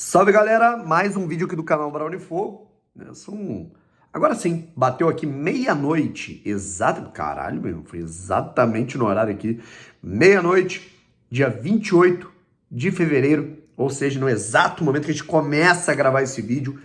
Salve galera, mais um vídeo aqui do canal Brownie Fogo. Agora sim, bateu aqui meia-noite, exato, caralho mesmo, foi exatamente no horário aqui, meia-noite, dia 28 de fevereiro, ou seja, no exato momento que a gente começa a gravar esse vídeo,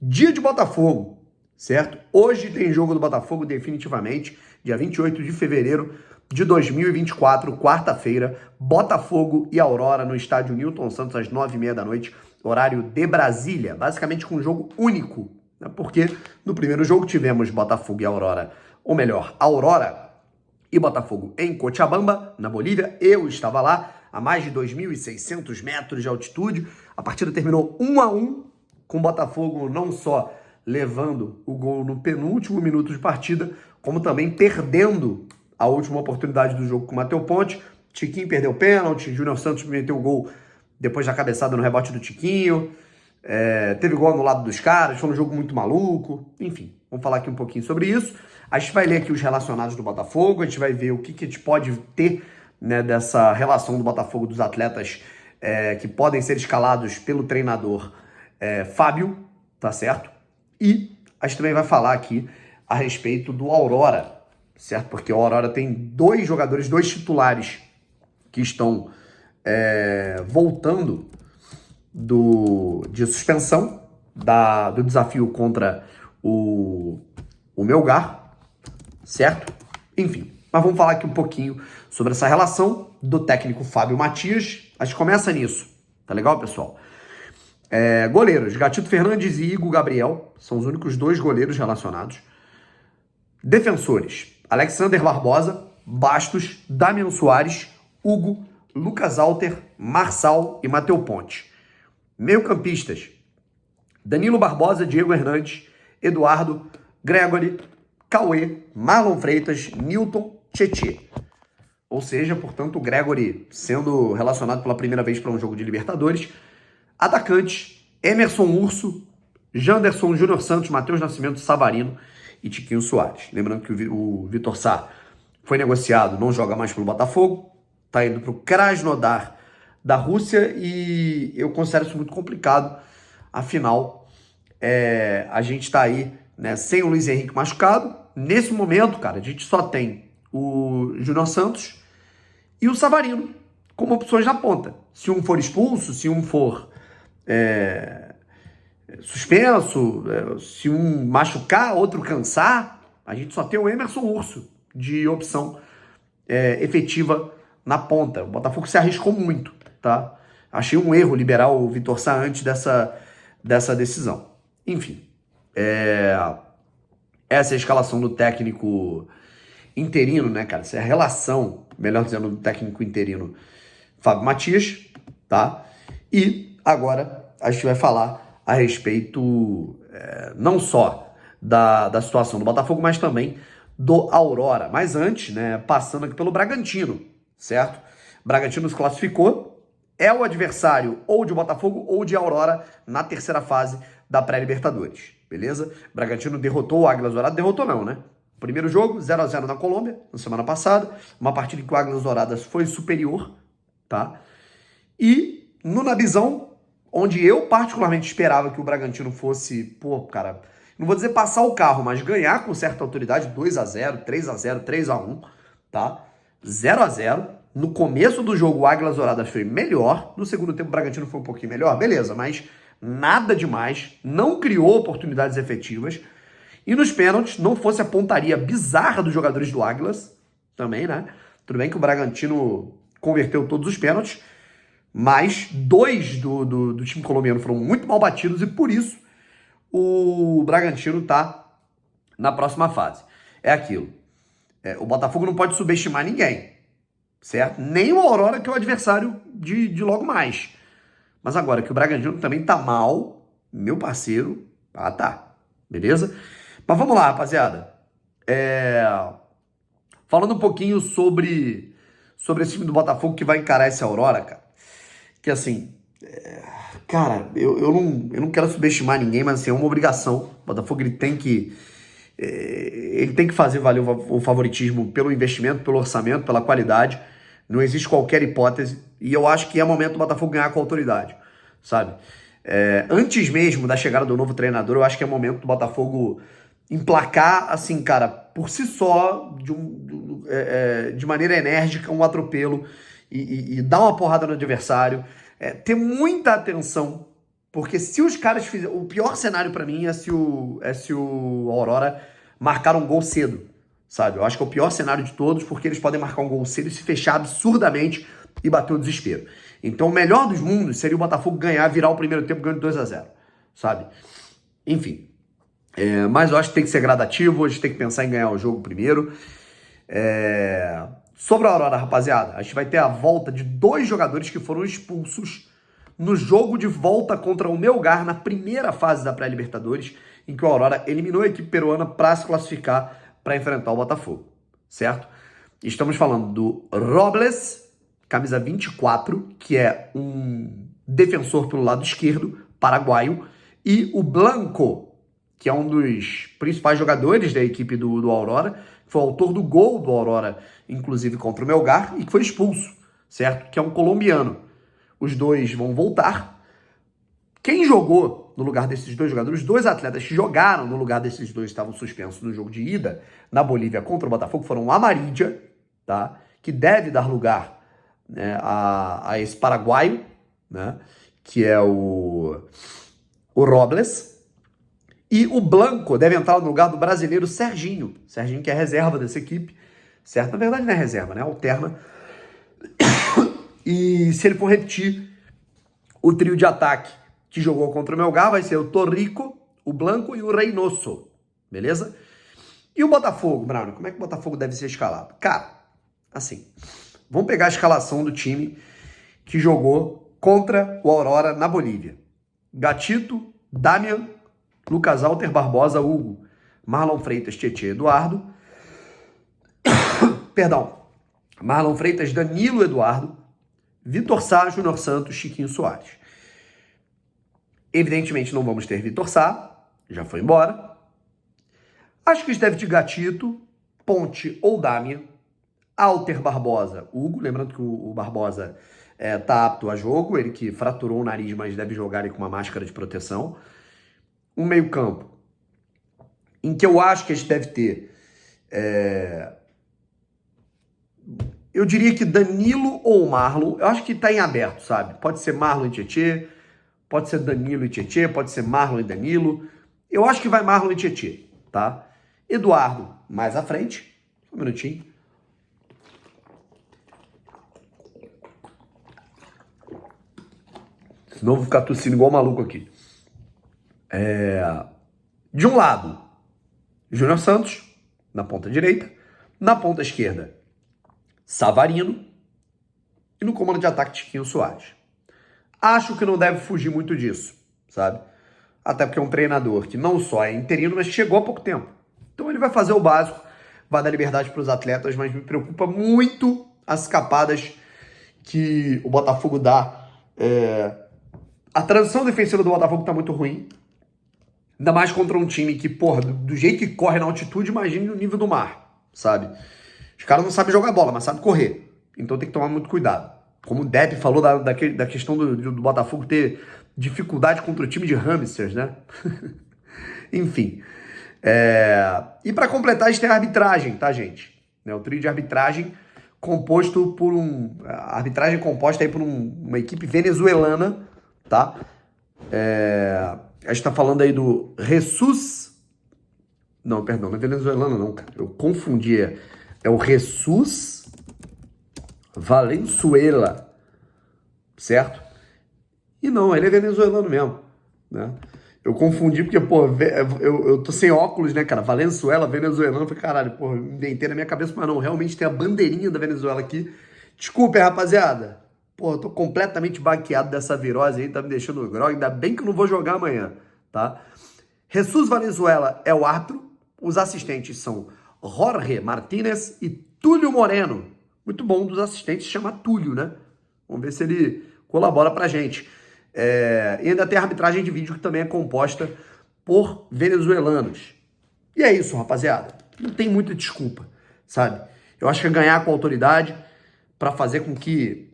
dia de Botafogo, certo? Hoje tem jogo do Botafogo definitivamente, dia 28 de fevereiro de 2024, quarta-feira, Botafogo e Aurora no estádio Newton Santos às 9h30 da noite, horário de Brasília, basicamente com um jogo único, né? Porque no primeiro jogo tivemos Botafogo e Aurora, ou melhor, Aurora e Botafogo em Cochabamba, na Bolívia. Eu estava lá, a mais de 2.600 metros de altitude. A partida terminou 1-1, com o Botafogo não só levando o gol no penúltimo minuto de partida, como também perdendo a última oportunidade do jogo com o Matheus Ponte. Tiquinho perdeu o pênalti, Júnior Santos meteu o gol depois da cabeçada no rebote do Tiquinho, teve gol no lado dos caras, foi um jogo muito maluco, enfim, vamos falar aqui um pouquinho sobre isso. A gente vai ler aqui os relacionados do Botafogo, a gente vai ver o que a gente pode ter, né, dessa relação do Botafogo, dos atletas que podem ser escalados pelo treinador Fábio, tá certo? E a gente também vai falar aqui a respeito do Aurora, certo? Porque o Aurora tem dois jogadores, dois titulares que estão voltando de suspensão do desafio contra o Melgar, certo? Enfim, mas vamos falar aqui um pouquinho sobre essa relação do técnico Fábio Matias. A gente começa nisso, tá legal, pessoal? Goleiros, Gatito Fernandes e Igor Gabriel, são os únicos dois goleiros relacionados. Defensores, Alexander Barbosa, Bastos, Damian Soares, Hugo, Lucas Alter, Marçal e Matheus Ponte. Meio-campistas, Danilo Barbosa, Diego Hernandes, Eduardo, Gregory, Cauê, Marlon Freitas, Newton, Tietê. Ou seja, portanto, o Gregory sendo relacionado pela primeira vez para um jogo de Libertadores. Atacantes, Emerson Urso, Janderson, Júnior Santos, Matheus Nascimento, Savarino e Tiquinho Soares. Lembrando que o Vitor Sá foi negociado, não joga mais pelo Botafogo, tá indo para o Krasnodar da Rússia e eu considero isso muito complicado. Afinal, a gente tá aí, né, sem o Luiz Henrique machucado. Nesse momento, cara, a gente só tem o Júnior Santos e o Savarino como opções na ponta. Se um for expulso, se um for suspenso, se um machucar, outro cansar, a gente só tem o Emerson Urso de opção efetiva na ponta. O Botafogo se arriscou muito, tá? Achei um erro liberar o Vitor Sá antes dessa decisão. Enfim, essa é a escalação do técnico interino, né, cara? Essa é a relação, melhor dizendo, do técnico interino Fábio Matias, tá? E agora a gente vai falar a respeito não só da situação do Botafogo, mas também do Aurora. Mas antes, né, passando aqui pelo Bragantino, certo? Bragantino se classificou, é o adversário ou de Botafogo ou de Aurora na terceira fase da pré-Libertadores, beleza? Bragantino derrotou o Águilas Douradas, derrotou não, né? Primeiro jogo, 0-0 na Colômbia, na semana passada, uma partida em que o Águilas Douradas foi superior, tá? E no Nabizão, onde eu particularmente esperava que o Bragantino fosse, cara, não vou dizer passar o carro, mas ganhar com certa autoridade, 2-0, 3-0, 3-1, tá? 0-0. No começo do jogo, o Águilas Douradas foi melhor. No segundo tempo, o Bragantino foi um pouquinho melhor. Beleza, mas nada demais. Não criou oportunidades efetivas. E nos pênaltis, não fosse a pontaria bizarra dos jogadores do Águilas, também, né? Tudo bem que o Bragantino converteu todos os pênaltis, mas dois do time colombiano foram muito mal batidos e, por isso, o Bragantino tá na próxima fase. É aquilo. O Botafogo não pode subestimar ninguém, certo? Nem o Aurora, que é o adversário de logo mais. Mas agora que o Bragantino também tá mal, meu parceiro, tá. Beleza? Mas vamos lá, rapaziada. Falando um pouquinho sobre esse time do Botafogo que vai encarar esse Aurora, cara. Que assim, cara, eu não quero subestimar ninguém, mas assim, é uma obrigação. O Botafogo ele tem que fazer valer o favoritismo pelo investimento, pelo orçamento, pela qualidade. Não existe qualquer hipótese. E eu acho que é momento do Botafogo ganhar com autoridade, sabe? Antes mesmo da chegada do novo treinador, eu acho que é momento do Botafogo emplacar, assim, cara, por si só, de maneira enérgica, um atropelo e dar uma porrada no adversário. Ter muita atenção, porque se os caras fizerem... O pior cenário pra mim é se o Aurora marcar um gol cedo, sabe? Eu acho que é o pior cenário de todos, porque eles podem marcar um gol cedo e se fechar absurdamente e bater o desespero. Então, o melhor dos mundos seria o Botafogo ganhar, virar o primeiro tempo ganhando 2-0, sabe? Enfim. Mas eu acho que tem que ser gradativo, a gente tem que pensar em ganhar o jogo primeiro. Sobre a Aurora, rapaziada, a gente vai ter a volta de 2 jogadores que foram expulsos no jogo de volta contra o Melgar na primeira fase da pré-Libertadores, em que o Aurora eliminou a equipe peruana para se classificar para enfrentar o Botafogo, certo? Estamos falando do Robles, camisa 24, que é um defensor pelo lado esquerdo, paraguaio, e o Blanco, que é um dos principais jogadores da equipe do Aurora, que foi o autor do gol do Aurora, inclusive contra o Melgar, e que foi expulso, certo? Que é um colombiano. Os dois vão voltar. Quem jogou no lugar desses 2 jogadores, os 2 atletas que jogaram no lugar desses 2 estavam suspensos no jogo de ida na Bolívia contra o Botafogo, foram o Amarídia, tá? Que deve dar lugar, né, a esse paraguaio, né, que é o Robles, e o Blanco deve entrar no lugar do brasileiro Serginho, que é reserva dessa equipe, certo? Na verdade não é reserva, né, alterna, e se ele for repetir o trio de ataque que jogou contra o Melgar, vai ser o Torrico, o Blanco e o Reynoso, beleza? E o Botafogo, Bruno, como é que o Botafogo deve ser escalado? Cara, assim, vamos pegar a escalação do time que jogou contra o Aurora na Bolívia. Gatito, Damian, Lucas Alter, Barbosa, Hugo, Marlon Freitas, Tietê, Eduardo. Marlon Freitas, Danilo, Eduardo, Vitor Sá, Júnior Santos, Chiquinho Soares. Evidentemente não vamos ter Vitor Sá, já foi embora. Acho que deve de Gatito, Ponte ou Damian, Alter, Barbosa, Hugo, lembrando que o Barbosa tá apto a jogo, ele que fraturou o nariz, mas deve jogar com uma máscara de proteção. Um meio campo, em que eu acho que a gente deve ter, eu diria que Danilo ou Marlon, eu acho que tá em aberto, sabe? Pode ser Marlon e Tietê, pode ser Danilo e Tietê, pode ser Marlon e Danilo. Eu acho que vai Marlon e Tietê, tá? Eduardo mais à frente, só um minutinho. Senão eu vou ficar tossindo igual maluco aqui. De um lado, Júnior Santos, na ponta direita. Na ponta esquerda, Savarino. E no comando de ataque, Chiquinho Soares. Acho que não deve fugir muito disso, sabe? Até porque é um treinador que não só é interino, mas chegou há pouco tempo. Então ele vai fazer o básico, vai dar liberdade para os atletas, mas me preocupa muito as escapadas que o Botafogo dá. A transição defensiva do Botafogo tá muito ruim. Ainda mais contra um time que, porra, do jeito que corre na altitude, imagine o nível do mar, sabe? Os caras não sabem jogar bola, mas sabem correr. Então tem que tomar muito cuidado. Como o Depp falou da questão do Botafogo ter dificuldade contra o time de hamsters, né? Enfim. E para completar, a gente tem a arbitragem, tá, gente? O trio de arbitragem composto por a arbitragem composta aí por uma equipe venezuelana, tá? A gente tá falando aí do Jesus... Não, perdão, não é venezuelano não, cara. Eu confundi. É o Jesus Valenzuela, certo? E não, ele é venezuelano mesmo, né? Eu confundi porque, pô, eu tô sem óculos, né, cara? Valenzuela, venezuelano, falei, caralho, pô, inventei na minha cabeça, mas não, realmente tem a bandeirinha da Venezuela aqui. Desculpa, rapaziada. Pô, eu tô completamente baqueado dessa virose aí, tá me deixando grog, ainda bem que eu não vou jogar amanhã, tá? Jesus Valenzuela é o árbitro, os assistentes são Jorge Martínez e Túlio Moreno. Muito bom, um dos assistentes se chama Túlio, né? Vamos ver se ele colabora pra gente. E ainda tem a arbitragem de vídeo que também é composta por venezuelanos. E é isso, rapaziada. Não tem muita desculpa, sabe? Eu acho que é ganhar com autoridade para fazer com que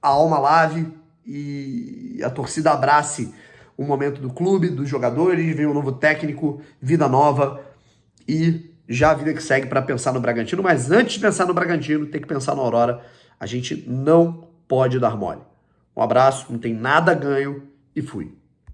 a alma lave e a torcida abrace o momento do clube, dos jogadores, vem um novo técnico, vida nova e já a vida que segue para pensar no Bragantino. Mas antes de pensar no Bragantino, tem que pensar no Aurora. A gente não pode dar mole. Um abraço, não tem nada ganho e fui.